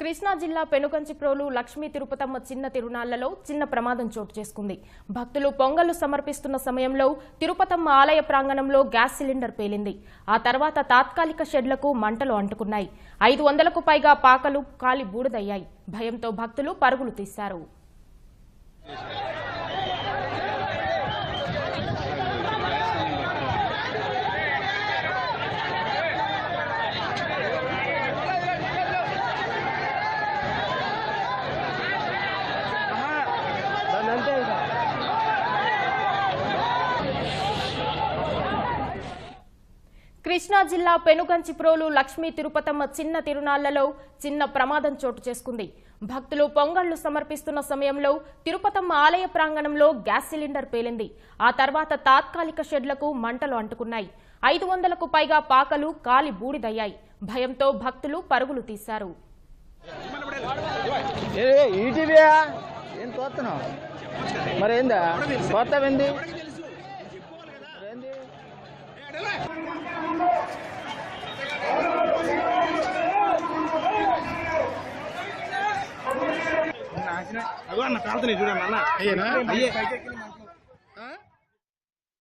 కృష్ణా జిల్లా పెనుగంచిప్రోలు లక్ష్మీ తిరుపతమ్మ చిన్న తిరునాళ్లలో చిన్న ప్రమాదం చోటు చేసుకుంది. భక్తులు పొంగళ్లు సమర్పిస్తున్న సమయంలో తిరుపతమ్మ ఆలయ ప్రాంగణంలో గ్యాస్ సిలిండర్ పేలింది. ఆ తర్వాత తాత్కాలిక షెడ్లకు మంటలు అంటుకున్నాయి. 500కు పైగా పాకలు కాలి బూడిదయ్యాయి. భయంతో భక్తులు పరుగులు తీశారు. కృష్ణా జిల్లా పెనుగంచిప్రోలు లక్ష్మీ తిరుపతమ్మ చిన్న తిరునాళ్లలో చిన్న ప్రమాదం చోటు చేసుకుంది. భక్తులు పొంగళ్లు సమర్పిస్తున్న సమయంలో తిరుపతమ్మ ఆలయ ప్రాంగణంలో గ్యాస్ సిలిండర్ పేలింది. ఆ తర్వాత తాత్కాలిక షెడ్లకు మంటలు అంటుకున్నాయి. 500కు పైగా పాకలు కాలి బూడిదయ్యాయి. భయంతో భక్తులు పరుగులు తీశారు. అన్న కాలుతున్నాయి చూడండి అన్న.